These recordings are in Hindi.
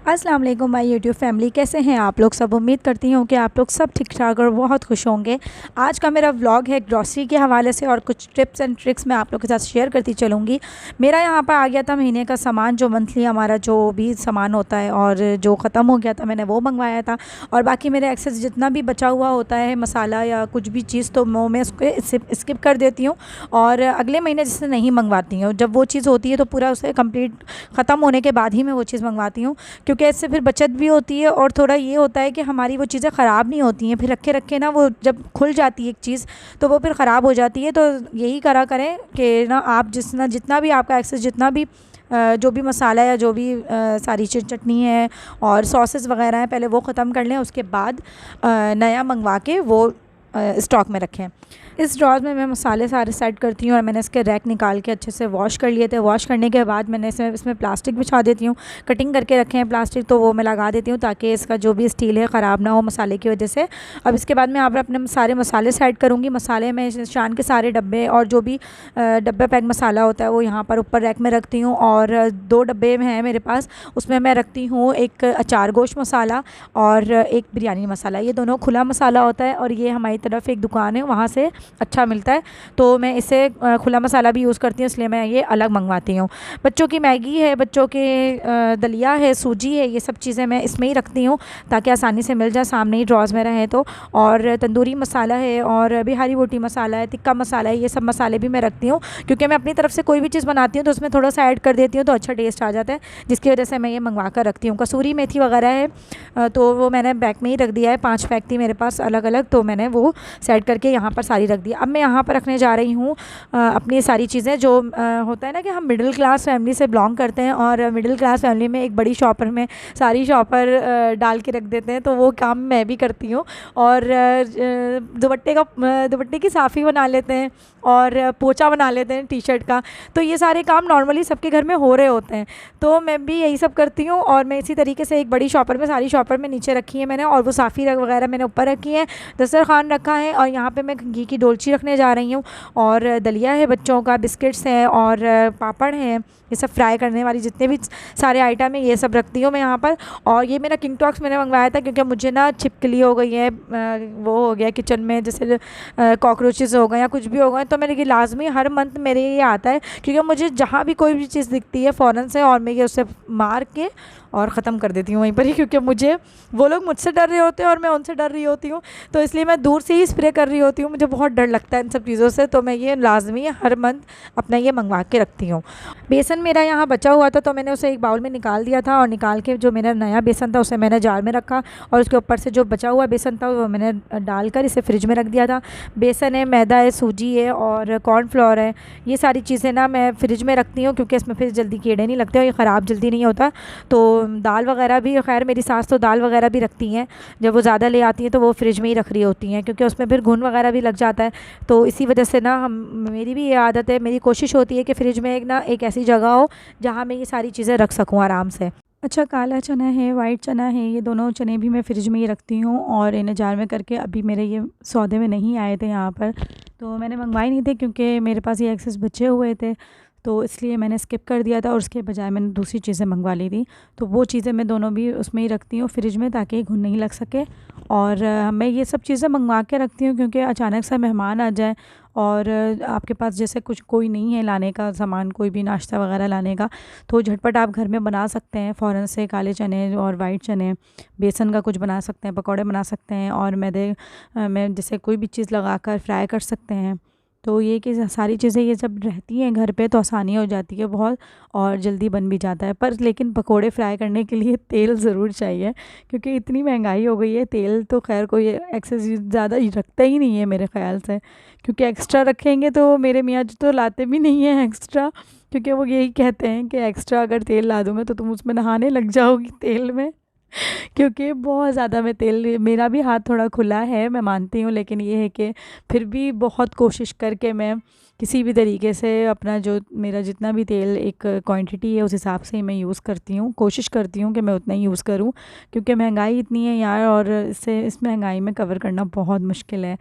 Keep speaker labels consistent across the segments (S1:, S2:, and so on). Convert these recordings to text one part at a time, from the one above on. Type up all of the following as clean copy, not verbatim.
S1: अस्सलाम वालेकुम माय यूट्यूब फैमिली, कैसे हैं आप लोग सब। उम्मीद करती हूँ कि आप लोग सब ठीक ठाक और बहुत खुश होंगे। आज का मेरा व्लॉग है ग्रॉसरी के हवाले से और कुछ टिप्स एंड ट्रिक्स मैं आप लोग के साथ शेयर करती चलूँगी। मेरा यहाँ पर आ गया था महीने का सामान, जो मंथली हमारा जो भी सामान होता है और जो ख़त्म हो गया था मैंने वो मंगवाया था। और बाकी मेरे एक्सेस जितना भी बचा हुआ होता है मसाला या कुछ भी चीज़, तो वो मैं उसको स्किप कर देती हूँ और अगले महीने जिससे नहीं मंगवाती हूँ। जब वो चीज़ होती है तो पूरा उसे कंप्लीट ख़त्म होने के बाद ही मैं वो चीज़ मंगवाती हूँ, क्योंकि इससे फिर बचत भी होती है और थोड़ा ये होता है कि हमारी वो चीज़ें ख़राब नहीं होती हैं। फिर रखे रखे ना वो जब खुल जाती है एक चीज़ तो वो फिर ख़राब हो जाती है। तो यही करा करें कि ना आप जितना भी आपका एक्सेस, जितना भी जो भी मसाला या जो भी सारी चटनी है और सॉसेस वगैरह हैं, पहले वो ख़त्म कर लें, उसके बाद नया मंगवा के वो स्टॉक में रखें। इस ड्रॉज में मैं मसाले सारे सेट करती हूँ और मैंने इसके रैक निकाल के अच्छे से वॉश कर लिए थे। वॉश करने के बाद मैंने इसमें प्लास्टिक बिछा देती हूँ। कटिंग करके रखे हैं प्लास्टिक, तो वो मैं लगा देती हूँ ताकि इसका जो भी स्टील है ख़राब ना हो मसाले की वजह से। अब इसके बाद मैं यहाँ पर अपने सारे मसाले सेट करूँगी। मसाले में शान के सारे डब्बे और जो भी डब्बे पैक मसाला होता है वो यहाँ पर ऊपर रैक में रखती हूँ। और 2 डब्बे में हैं मेरे पास, उसमें मैं रखती हूँ एक अचार गोश्त मसाला और एक बिरयानी मसाला। ये दोनों खुला मसाला होता है और ये हमारी तरफ एक दुकान है, वहाँ से अच्छा मिलता है, तो मैं इसे खुला मसाला भी यूज़ करती हूँ, इसलिए मैं ये अलग मंगवाती हूँ। बच्चों की मैगी है, बच्चों के दलिया है, सूजी है, ये सब चीज़ें मैं इसमें ही रखती हूँ ताकि आसानी से मिल जाए, सामने ही ड्रॉज में रहे तो। और तंदूरी मसाला है और बिहारी बोटी मसाला है, टिक्का मसाला है, ये सब मसाले भी मैं रखती हूँ, क्योंकि मैं अपनी तरफ से कोई भी चीज़ बनाती हूँ तो उसमें थोड़ा सा ऐड कर देती हूँ तो अच्छा टेस्ट आ जाता है, जिसकी वजह से मैं ये मंगवा कर रखती हूँ। कसूरी मेथी वगैरह है तो वो मैंने बैग में ही रख दिया है, 5 पैक थी मेरे पास अलग अलग, तो मैंने वो सेट करके यहाँ पर सारी रख दी। अब मैं यहाँ पर रखने जा रही हूँ अपनी सारी चीज़ें। जो होता है ना कि हम मिडिल क्लास फैमिली से बिलोंग करते हैं और मिडिल क्लास फैमिली में एक बड़ी शॉपर में सारी शॉपर डाल के रख देते हैं, तो वो काम मैं भी करती हूँ। और दुपट्टे की साफ़ी बना लेते हैं और पोंछा बना लेते हैं टी शर्ट का। तो ये सारे काम नॉर्मली सबके घर में हो रहे होते हैं, तो मैं भी यही सब करती हूँ। और मैं इसी तरीके से एक बड़ी शॉपर में सारी शॉपर में नीचे रखी है मैंने, और वो साफ़ी वगैरह मैंने ऊपर रखी है, दस्तरखान रखा है, और यहाँ पे मैं घी की डोलची रखने जा रही हूँ। और दलिया है बच्चों का, बिस्किट्स हैं और पापड़ हैं, ये सब फ्राई करने वाली जितने भी सारे आइटम है ये सब रखती हूँ मैं यहाँ पर। और ये मेरा किंग टॉक्स मैंने मंगवाया था क्योंकि मुझे ना छिपकली हो गई है, वो हो गया किचन में, जैसे कॉकरोचेस हो गए या कुछ भी हो गए, तो मेरे ये लाजमी हर मंथ मेरे ये आता है, क्योंकि मुझे जहाँ भी कोई भी चीज़ दिखती है फ़ौरन से और मैं ये उसे मार के और ख़त्म कर देती हूँ वहीं पर ही, क्योंकि मुझे वो लोग मुझसे डर रहे होते हैं और मैं उनसे डर रही होती हूँ, तो इसलिए मैं दूर से ही स्प्रे कर रही होती हूँ। मुझे बहुत डर लगता है इन सब चीज़ों से, तो मैं ये लाजमी हर मंथ अपना ये मंगवा के रखती हूँ। बेसन मेरा यहाँ बचा हुआ था तो मैंने उसे एक बाउल में निकाल दिया था, और निकाल के जो मेरा नया बेसन था उसे मैंने जार में रखा, और उसके ऊपर से जो बचा हुआ बेसन था वो मैंने डालकर इसे फ्रिज में रख दिया था। बेसन है, मैदा है, सूजी है और कॉर्नफ्लोर है, ये सारी चीज़ें ना मैं फ्रिज में रखती हूँ क्योंकि इसमें फिर जल्दी कीड़े नहीं लगते और ये ख़राब जल्दी नहीं होता। तो दाल वगैरह भी, खैर मेरी सास तो दाल वगैरह भी रखती हैं, जब वो ज़्यादा ले आती हैं तो वो फ्रिज में ही रख रही होती हैं, क्योंकि उसमें फिर घुन वगैरह भी लग जाता है। तो इसी वजह से ना मेरी भी ये आदत है, मेरी कोशिश होती है कि फ्रिज में एक ऐसी जगह हो जहाँ मैं ये सारी चीज़ें रख सकूँ आराम से। अच्छा, काला चना है, वाइट चना है, ये दोनों चने भी मैं फ्रिज में ही रखती हूँ, और इन्हें जार में करके अभी मेरे ये सौदे में नहीं आए थे यहाँ पर, तो मैंने मंगवाए नहीं थे क्योंकि मेरे पास ये एक्सेस बचे हुए थे, तो इसलिए मैंने स्किप कर दिया था और उसके बजाय मैंने दूसरी चीज़ें मंगवा ली थी। तो वो चीज़ें मैं दोनों भी उसमें ही रखती हूँ फ्रिज में, ताकि घुन नहीं लग सके। और मैं ये सब चीज़ें मंगवा के रखती हूँ क्योंकि अचानक से मेहमान आ जाए और आपके पास जैसे कुछ कोई नहीं है लाने का सामान, कोई भी नाश्ता वगैरह लाने का, तो झटपट आप घर में बना सकते हैं फ़ौरन से। काले चने और वाइट चने, बेसन का कुछ बना सकते हैं, पकौड़े बना सकते हैं, और मैदे में जैसे कोई भी चीज़ लगाकर फ्राई कर सकते हैं। तो ये कि सारी चीज़ें ये जब रहती हैं घर पे तो आसानी हो जाती है बहुत, और जल्दी बन भी जाता है। पर लेकिन पकोड़े फ्राई करने के लिए तेल ज़रूर चाहिए, क्योंकि इतनी महंगाई हो गई है, तेल तो खैर कोई एक्सेस ज़्यादा रखता ही नहीं है मेरे ख़्याल से, क्योंकि एक्स्ट्रा रखेंगे तो मेरे मियाँ जी तो लाते भी नहीं हैं एक्स्ट्रा, क्योंकि वो यही कहते हैं कि एक्स्ट्रा अगर तेल ला दूँगा तो तुम उसमें नहाने लग जाओगी तेल में। क्योंकि बहुत ज़्यादा मैं तेल, मेरा भी हाथ थोड़ा खुला है मैं मानती हूँ, लेकिन ये है कि फिर भी बहुत कोशिश करके मैं किसी भी तरीके से अपना जो मेरा जितना भी तेल एक क्वांटिटी है उस हिसाब से ही मैं यूज़ करती हूँ, कोशिश करती हूँ कि मैं उतना ही यूज़ करूँ, क्योंकि महंगाई इतनी है यार, और इस महंगाई में कवर करना बहुत मुश्किल है।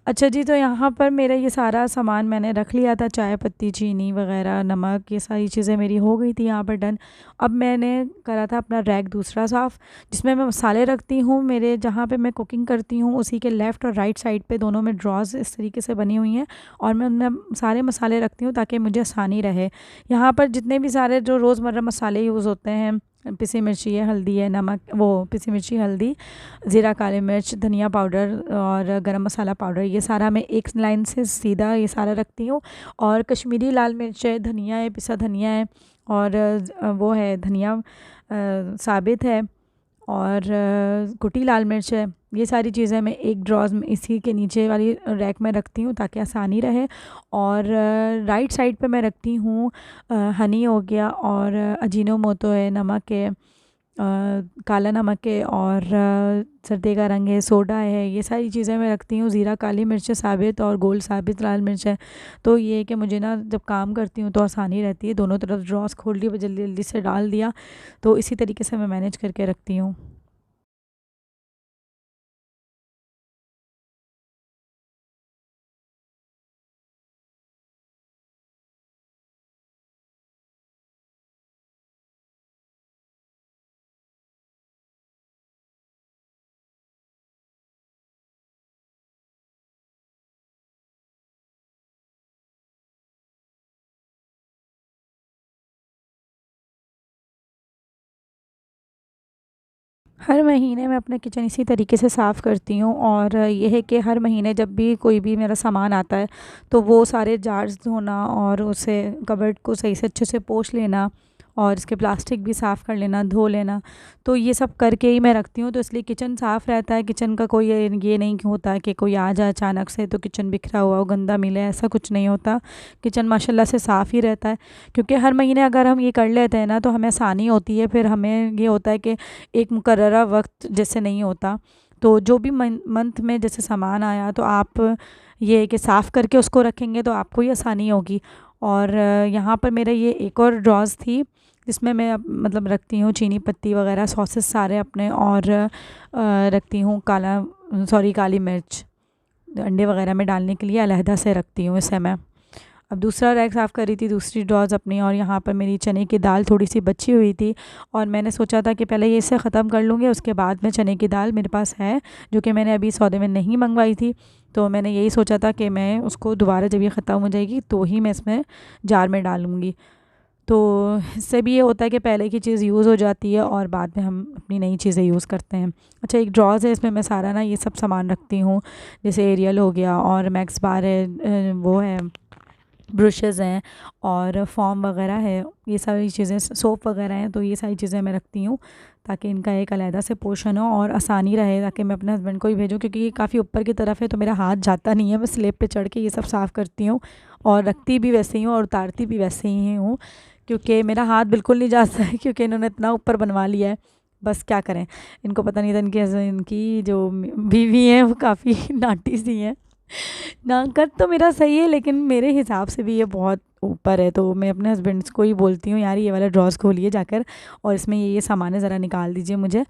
S1: अच्छा जी, तो यहाँ पर मेरा ये सारा सामान मैंने रख लिया था, चाय पत्ती, चीनी वग़ैरह, नमक, ये सारी चीज़ें मेरी हो गई थी यहाँ पर डन। अब मैंने करा था अपना रैक दूसरा साफ़, जिसमें मैं मसाले रखती हूँ। मेरे जहाँ पे मैं कुकिंग करती हूँ उसी के लेफ़्ट और राइट साइड पे दोनों में ड्रॉज़ इस तरीके से बनी हुई हैं, और मैं उनमें सारे मसाले रखती हूँ ताकि मुझे आसानी रहे। यहाँ पर जितने भी सारे जो रोज़मर्रा मसाले यूज़ होते हैं, पिसी मिर्ची है, हल्दी है, नमक, वो पिसी मिर्ची, हल्दी, ज़ीरा, काली मिर्च, धनिया पाउडर और गरम मसाला पाउडर, ये सारा मैं एक लाइन से सीधा ये सारा रखती हूँ। और कश्मीरी लाल मिर्च है, धनिया है, पिसा धनिया है, और वो है धनिया साबित है, और कुटी लाल मिर्च है। ये सारी चीज़ें मैं एक ड्रॉज़ में इसी के नीचे वाली रैक में रखती हूँ ताकि आसानी रहे। और राइट साइड पे मैं रखती हूँ हनी हो गया, और अजीनोमोटो है, नमक है, काला नमक है, और सर्दी का रंग है, सोडा है, ये सारी चीज़ें मैं रखती हूँ। ज़ीरा, काली मिर्च साबित और गोल साबित लाल मिर्च है। तो ये है कि मुझे ना जब काम करती हूँ तो आसानी रहती है, दोनों तरफ ड्रॉस खोल ली, जल्दी जल्दी से डाल दिया। तो इसी तरीके से मैं मैनेज करके रखती हूँ। हर महीने मैं अपना किचन इसी तरीके से साफ़ करती हूँ, और ये है कि हर महीने जब भी कोई भी मेरा सामान आता है तो वो सारे जार्स धोना, और उसे कबर्ड को सही से अच्छे से पोंछ लेना, और इसके प्लास्टिक भी साफ़ कर लेना, धो लेना। तो ये सब करके ही मैं रखती हूँ, तो इसलिए किचन साफ़ रहता है। किचन का कोई ये नहीं होता कि कोई आ जाए अचानक से तो किचन बिखरा हुआ हो, गंदा मिले, ऐसा कुछ नहीं होता। किचन माशाल्लाह से साफ़ ही रहता है, क्योंकि हर महीने अगर हम ये कर लेते हैं ना तो हमें आसानी होती है। फिर हमें ये होता है कि एक मुकर्ररा वक्त जैसे नहीं होता। तो जो भी मंथ में जैसे सामान आया तो आप ये है कि साफ़ करके उसको रखेंगे तो आपको ही आसानी होगी। और यहाँ पर मेरा ये एक और ड्रॉज़ थी जिसमें मैं मतलब रखती हूँ चीनी पत्ती वगैरह, सॉसेस सारे अपने, और रखती हूँ काली मिर्च अंडे वगैरह में डालने के लिए अलहदा से रखती हूँ इसे मैं। अब दूसरा रैक साफ़ कर रही थी, दूसरी ड्रॉज़ अपनी, और यहाँ पर मेरी चने की दाल थोड़ी सी बची हुई थी, और मैंने सोचा था कि पहले ये इसे ख़त्म कर लूँगी, उसके बाद में चने की दाल मेरे पास है जो कि मैंने अभी सौदे में नहीं मंगवाई थी। तो मैंने यही सोचा था कि मैं उसको दोबारा जब ये ख़त्म हो जाएगी तो ही मैं इसमें जार में डालूँगी। तो इससे भी ये होता है कि पहले की चीज़ यूज़ हो जाती है और बाद में हम अपनी नई चीज़ें यूज़ करते हैं। अच्छा, एक ड्रॉज़ है, इसमें मैं सारा ना ये सब सामान रखती हूँ, जैसे एरियल हो गया, और मैक्स बार है, वो है, ब्रशेज़ हैं, और फ़ॉर्म वगैरह है, ये सारी चीज़ें, सोप वगैरह हैं। तो ये सारी चीज़ें मैं रखती हूँ ताकि इनका एक अलहदा से पोर्शन हो और आसानी रहे, ताकि मैं अपने हस्बैंड को ही भेजूँ, क्योंकि ये काफ़ी ऊपर की तरफ है तो मेरा हाथ जाता नहीं है। मैं स्लैब पे चढ़ के ये सब साफ़ करती हूँ, और रखती भी वैसे ही हूँ और उतारती भी वैसे ही हूँ, क्योंकि मेरा हाथ बिल्कुल नहीं जाता है, क्योंकि इन्होंने इतना ऊपर बनवा लिया है। बस क्या करें, इनको पता नहीं था, इनकी जो बीवी है वो काफ़ी नाटी सी है ना। कर तो मेरा सही है, लेकिन मेरे हिसाब से भी ये बहुत ऊपर है। तो मैं अपने हस्बैंड को ही बोलती हूँ, यार ये वाला ड्रॉज़ खोलिए जाकर, और इसमें ये सामान है, ज़रा निकाल दीजिए मुझे।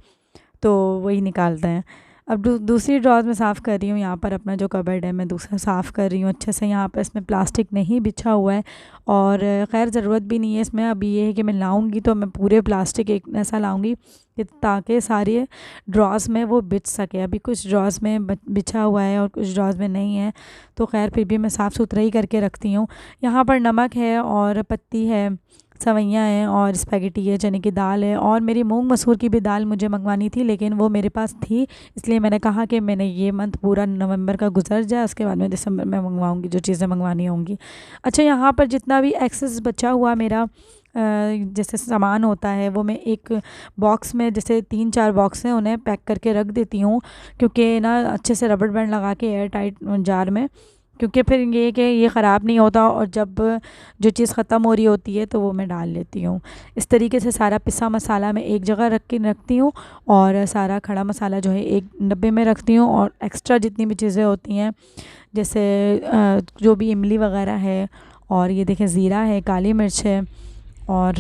S1: तो वही निकालते हैं। अब दूसरी ड्रॉज़ में साफ़ कर रही हूँ, यहाँ पर अपना जो कबर्ड है मैं दूसरा साफ़ कर रही हूँ अच्छे से। यहाँ पर इसमें प्लास्टिक नहीं बिछा हुआ है, और खैर ज़रूरत भी नहीं है इसमें। अभी ये है कि मैं लाऊंगी तो मैं पूरे प्लास्टिक एक ऐसा लाऊंगी कि ताकि सारे ड्रॉज़ में वो बिछ सके। अभी कुछ ड्रॉज़ में बिछा हुआ है और कुछ ड्रॉज़ में नहीं है, तो खैर फिर भी मैं साफ़ सुथरा ही करके रखती हूँ। यहाँ पर नमक है, और पत्ती है, सवैयाँ हैं, और स्पैगेटी है, चने की दाल है, और मेरी मूंग मसूर की भी दाल मुझे मंगवानी थी, लेकिन वो मेरे पास थी, इसलिए मैंने कहा कि मैंने ये मंथ पूरा नवंबर का गुजर जाए, उसके बाद में दिसंबर में मंगवाऊंगी जो चीज़ें मंगवानी होंगी। अच्छा, यहाँ पर जितना भी एक्सेस बचा हुआ मेरा जैसे सामान होता है वो मैं एक बॉक्स में, जैसे 3-4 बॉक्स हैं, उन्हें पैक करके रख देती हूँ, क्योंकि ना अच्छे से रबड़ बैंड लगा के एयर टाइट जार में, क्योंकि फिर ये कि ये ख़राब नहीं होता, और जब जो चीज़ ख़त्म हो रही होती है तो वो मैं डाल लेती हूँ। इस तरीके से सारा पिसा मसाला मैं एक जगह रख के रखती हूँ, और सारा खड़ा मसाला जो है एक डब्बे में रखती हूँ, और एक्स्ट्रा जितनी भी चीज़ें होती हैं, जैसे जो भी इमली वगैरह है, और ये देखें ज़ीरा है, काली मिर्च है, और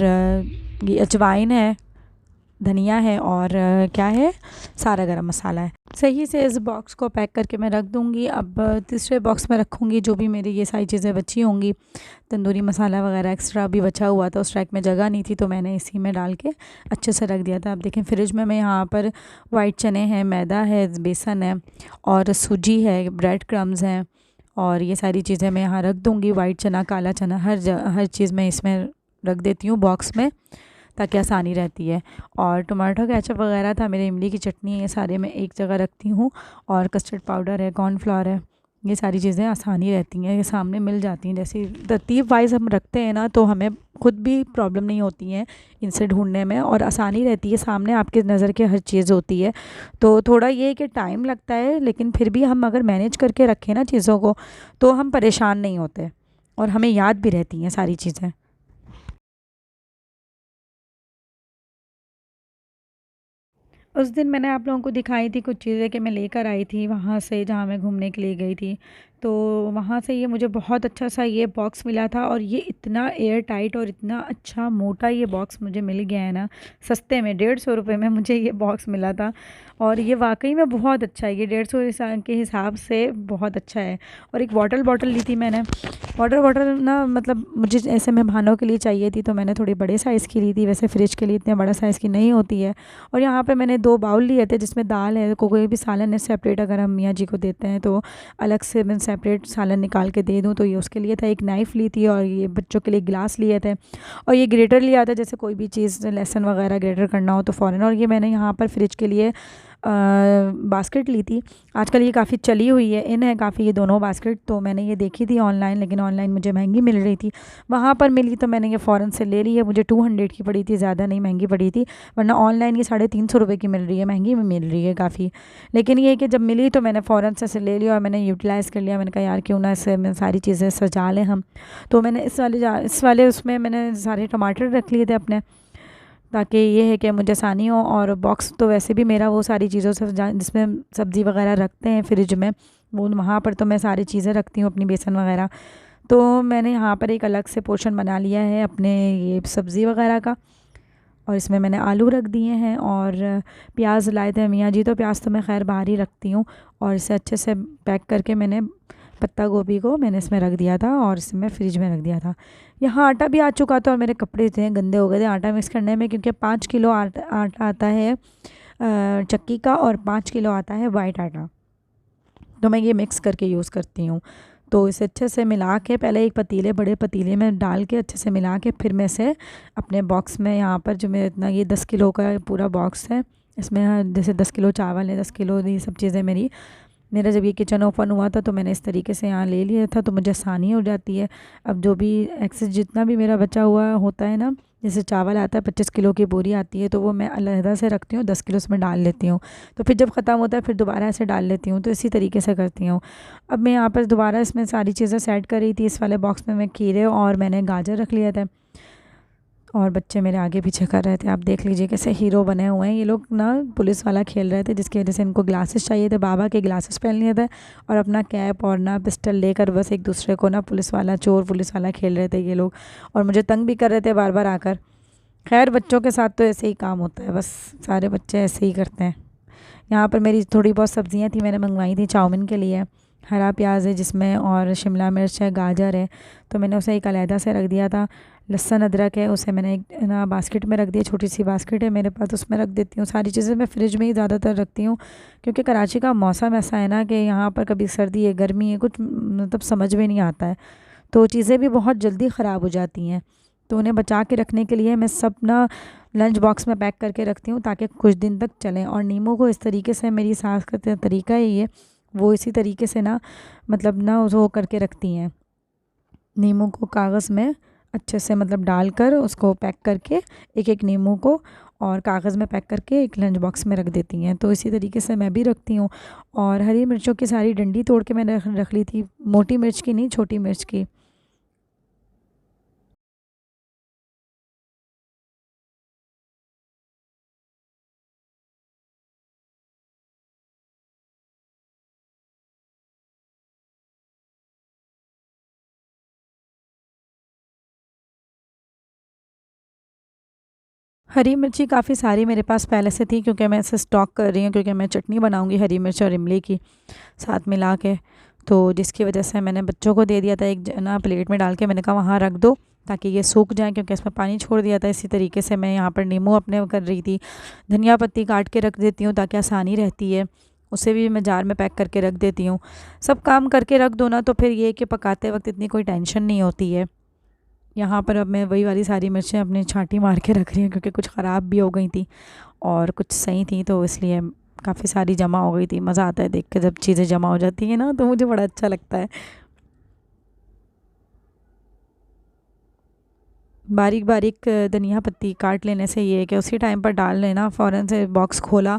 S1: ये अजवाइन है, धनिया है और क्या है, सारा गरम मसाला है। सही से इस बॉक्स को पैक करके मैं रख दूँगी। अब तीसरे बॉक्स में रखूँगी जो भी मेरी ये सारी चीज़ें बची होंगी। तंदूरी मसाला वगैरह एक्स्ट्रा भी बचा हुआ था, उस रैक में जगह नहीं थी तो मैंने इसी में डाल के अच्छे से रख दिया था। अब देखें फ्रिज में मैं यहाँ पर वाइट चने हैं, मैदा है, बेसन है और सूजी है, ब्रेड क्रम्स हैं और ये सारी चीज़ें मैं यहाँ रख दूँगी। वाइट चना, काला चना, हर चीज़ मैं इसमें रख देती हूँ बॉक्स में ताकि आसानी रहती है। और टमाटो केचप वगैरह था, मेरे इमली की चटनी, ये सारे मैं एक जगह रखती हूँ। और कस्टर्ड पाउडर है, कॉर्नफ्लोर है, ये सारी चीज़ें आसानी रहती हैं, ये सामने मिल जाती हैं। जैसे तरतीब वाइज़ हम रखते हैं ना तो हमें खुद भी प्रॉब्लम नहीं होती है इनसे ढूंढने में और आसानी रहती है, सामने आपके नज़र के हर चीज़ होती है। तो थोड़ा ये है कि टाइम लगता है, लेकिन फिर भी हम अगर मैनेज करके रखें ना चीज़ों को तो हम परेशान नहीं होते और हमें याद भी रहती हैं सारी चीज़ें। उस दिन मैंने आप लोगों को दिखाई थी कुछ चीज़ें कि मैं लेकर आई थी वहाँ से, जहाँ मैं घूमने के लिए गई थी। तो वहाँ से ये मुझे बहुत अच्छा सा ये बॉक्स मिला था और ये इतना एयर टाइट और इतना अच्छा मोटा ये बॉक्स मुझे मिल गया है ना, सस्ते में 150 रुपये में मुझे ये बॉक्स मिला था। और ये वाकई में बहुत अच्छा है, ये 150 के हिसाब से बहुत अच्छा है। और एक वाटर बॉटल ली थी मैंने, वाटर बॉटल ना मतलब मुझे ऐसे मेहमानों के लिए चाहिए थी तो मैंने थोड़ी बड़े साइज़ की ली थी, वैसे फ्रिज के लिए इतने बड़ा साइज़ की नहीं होती है। और यहाँ पे मैंने 2 बाउल लिए थे जिसमें दाल है, कोई भी सालन है सेपरेट अगर हम मियाँ जी को देते हैं तो अलग से मैं सेपरेट सालन निकाल के दे दूँ, तो ये उसके लिए था। एक नाइफ़ ली थी और ये बच्चों के लिए गिलास लिए थे और ये ग्रेटर लिया था, जैसे कोई भी चीज़ लहसुन वगैरह ग्रेटर करना हो तो फ़ौरन। और ये मैंने यहाँ पर फ्रिज के लिए बास्केट ली थी। आजकल ये काफ़ी चली हुई है, इन है काफ़ी ये दोनों बास्केट, तो मैंने ये देखी थी ऑनलाइन, लेकिन ऑनलाइन मुझे महंगी मिल रही थी। वहाँ पर मिली तो मैंने ये फ़ौरन से ले ली है, मुझे 200 की पड़ी थी, ज़्यादा नहीं महंगी पड़ी थी। वरना ऑनलाइन ये 350 रुपये की मिल रही है, महंगी में मिल रही है काफ़ी। लेकिन ये है कि जब मिली तो मैंने फ़ौरन से ले लिया और मैंने यूटिलाइज़ कर लिया। मैंने कहा यार क्यों ना इससे मैं सारी चीज़ें सजा लें हम। तो मैंने इस वाले उसमें मैंने सारे टमाटर रख लिए थे अपने, ताकि ये है कि मुझे आसानी हो। और बॉक्स तो वैसे भी मेरा वो सारी चीज़ों से जिसमें सब्ज़ी वगैरह रखते हैं फ्रिज में, वो वहाँ पर तो मैं सारी चीज़ें रखती हूँ अपनी, बेसन वगैरह। तो मैंने यहाँ पर एक अलग से पोर्शन बना लिया है अपने ये सब्ज़ी वगैरह का। और इसमें मैंने आलू रख दिए हैं और प्याज लाए थे मियाँ जी, तो प्याज तो मैं खैर बाहर ही रखती हूँ। और इसे अच्छे से पैक करके मैंने पत्ता गोभी को मैंने इसमें रख दिया था और इसे मैं फ्रिज में रख दिया था। यहाँ आटा भी आ चुका था और मेरे कपड़े इतने गंदे हो गए थे आटा मिक्स करने में, क्योंकि 5 किलो आटा आता है चक्की का और 5 किलो आता है वाइट आटा, तो मैं ये मिक्स करके यूज़ करती हूँ। तो इसे अच्छे से मिला के पहले एक पतीले, बड़े पतीले में डाल के अच्छे से मिला के फिर मैं इसे अपने बॉक्स में, यहाँ पर जो मेरा इतना ये 10 किलो का पूरा बॉक्स है, इसमें जैसे 10 किलो चावल है, 10 किलो ये सब चीज़ें मेरा जब ये किचन ओपन हुआ था तो मैंने इस तरीके से यहाँ ले लिया था, तो मुझे आसानी हो जाती है। अब जो भी एक्सेस जितना भी मेरा बचा हुआ होता है ना, जैसे चावल आता है 25 किलो की बोरी आती है, तो वो मैं अलहदा से रखती हूँ, 10 किलो उसमें डाल लेती हूँ। तो फिर जब ख़त्म होता है फिर दोबारा ऐसे डाल लेती हूँ, तो इसी तरीके से करती हूँ। अब मैं यहाँ पर दोबारा इसमें सारी चीज़ें सेट कर रही थी। इस वाले बॉक्स में मैं खीरे और मैंने गाजर रख लिए थे और बच्चे मेरे आगे पीछे कर रहे थे। आप देख लीजिए कैसे हीरो बने हुए हैं ये लोग ना। पुलिस वाला खेल रहे थे जिसकी वजह से इनको ग्लासेस चाहिए थे, बाबा के ग्लासेस पहन लिए थे और अपना कैप और ना पिस्टल लेकर बस एक दूसरे को ना पुलिस वाला, चोर पुलिस वाला खेल रहे थे ये लोग। और मुझे तंग भी कर रहे थे बार बार आकर। खैर बच्चों के साथ तो ऐसे ही काम होता है, बस सारे बच्चे ऐसे ही करते हैं। यहाँ पर मेरी थोड़ी बहुत सब्जियाँ थी, मैंने मंगवाई थी चाउमीन के लिए। हरा प्याज है जिसमें और शिमला मिर्च है, गाजर है, तो मैंने उसे एक अलहदा से रख दिया था। लहसुन अदरक है, उसे मैंने एक ना बास्केट में रख दिया, छोटी सी बास्केट है मेरे पास, उसमें रख देती हूँ। सारी चीज़ें मैं फ्रिज में ही ज़्यादातर रखती हूँ, क्योंकि कराची का मौसम ऐसा है ना कि यहाँ पर कभी सर्दी है, गर्मी है, कुछ मतलब समझ में नहीं आता है। तो चीज़ें भी बहुत जल्दी ख़राब हो जाती हैं, तो उन्हें बचा के रखने के लिए मैं सब ना लंच बॉक्स में पैक करके रखती हूँ ताकि कुछ दिन तक चलें। और नींबू को इस तरीके से, मेरी सास का तरीका है ये, वो इसी तरीके से ना मतलब ना वो करके रखती हैं। नींबू को कागज़ में अच्छे से मतलब डालकर उसको पैक करके, एक एक नींबू को और कागज़ में पैक करके एक लंच बॉक्स में रख देती हैं। तो इसी तरीके से मैं भी रखती हूँ। और हरी मिर्चों की सारी डंडी तोड़ के मैंने रख ली थी, मोटी मिर्च की नहीं, छोटी मिर्च की। हरी मिर्ची काफ़ी सारी मेरे पास पहले से थी, क्योंकि मैं इसे स्टॉक कर रही हूँ, क्योंकि मैं चटनी बनाऊँगी हरी मिर्च और इमली की साथ मिला के। तो जिसकी वजह से मैंने बच्चों को दे दिया था एक ना प्लेट में डाल के, मैंने कहा वहाँ रख दो ताकि ये सूख जाए, क्योंकि इसमें पानी छोड़ दिया था। इसी तरीके से मैं यहाँ पर नींबू अपने कर रही थी। धनिया पत्ती काट के रख देती हूँ ताकि आसानी रहती है, उसे भी मैं जार में पैक करके रख देती हूँ। सब काम करके रख दो ना, तो फिर ये कि पकाते वक्त इतनी कोई टेंशन नहीं होती है। यहाँ पर अब मैं वही वाली सारी मिर्चें अपनी छाँटी मार के रख रही हूँ, क्योंकि कुछ ख़राब भी हो गई थी और कुछ सही थी, तो इसलिए काफ़ी सारी जमा हो गई थी। मज़ा आता है देख के जब चीज़ें जमा हो जाती हैं ना, तो मुझे बड़ा अच्छा लगता है। बारीक बारीक धनिया पत्ती काट लेने से ये है कि उसी टाइम पर डाल लेना, फ़ौरन से बॉक्स खोला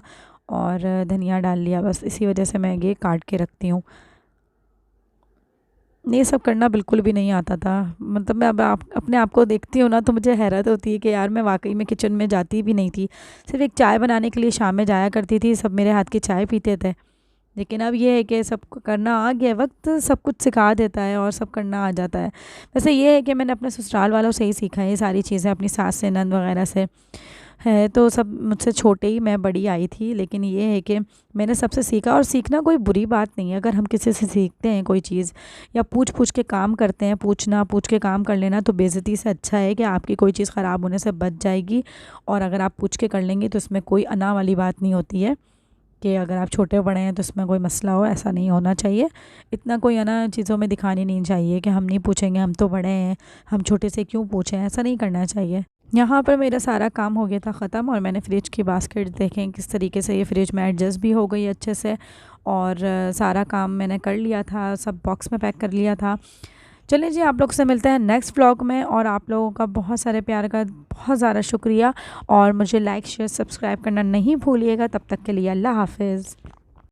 S1: और धनिया डाल लिया, बस इसी वजह से मैं ये काट के रखती हूँ। ये सब करना बिल्कुल भी नहीं आता था। मतलब मैं अब अपने आप को देखती हूँ ना, तो मुझे हैरत होती है कि यार मैं वाक़ई में किचन में जाती भी नहीं थी। सिर्फ़ एक चाय बनाने के लिए शाम में जाया करती थी, सब मेरे हाथ की चाय पीते थे। लेकिन अब ये है कि सब करना आ गया, वक़्त सब कुछ सिखा देता है और सब करना आ जाता है। वैसे ये है कि मैंने अपने ससुराल वालों से ही सीखा है ये सारी चीज़ें, अपनी सास से, नंद वग़ैरह से। है तो सब मुझसे छोटे ही, मैं बड़ी आई थी, लेकिन ये है कि मैंने सबसे सीखा। और सीखना कोई बुरी बात नहीं है, अगर हम किसी से सीखते हैं कोई चीज़ या पूछ पूछ के काम करते हैं, पूछ के काम कर लेना तो बेइज्जती से अच्छा है कि आपकी कोई चीज़ ख़राब होने से बच जाएगी। और अगर आप पूछ के कर लेंगे तो इसमें कोई अना वाली बात नहीं होती है कि अगर आप छोटे बड़े हैं तो इसमें कोई मसला हो, ऐसा नहीं होना चाहिए। इतना कोई अना चीज़ों में दिखानी नहीं चाहिए कि हम नहीं पूछेंगे, हम तो बड़े हैं, हम छोटे से क्यों पूछें, ऐसा नहीं करना चाहिए। यहाँ पर मेरा सारा काम हो गया था ख़त्म, और मैंने फ़्रिज की बास्केट देखें किस तरीके से ये फ़्रिज में एडजस्ट भी हो गई अच्छे से। और सारा काम मैंने कर लिया था, सब बॉक्स में पैक कर लिया था। चलिए जी, आप लोग से मिलते हैं नेक्स्ट व्लॉग में, और आप लोगों का बहुत सारे प्यार का बहुत ज़्यादा शुक्रिया। और मुझे लाइक शेयर सब्सक्राइब करना नहीं भूलिएगा। तब तक के लिए अल्लाह हाफ़िज़।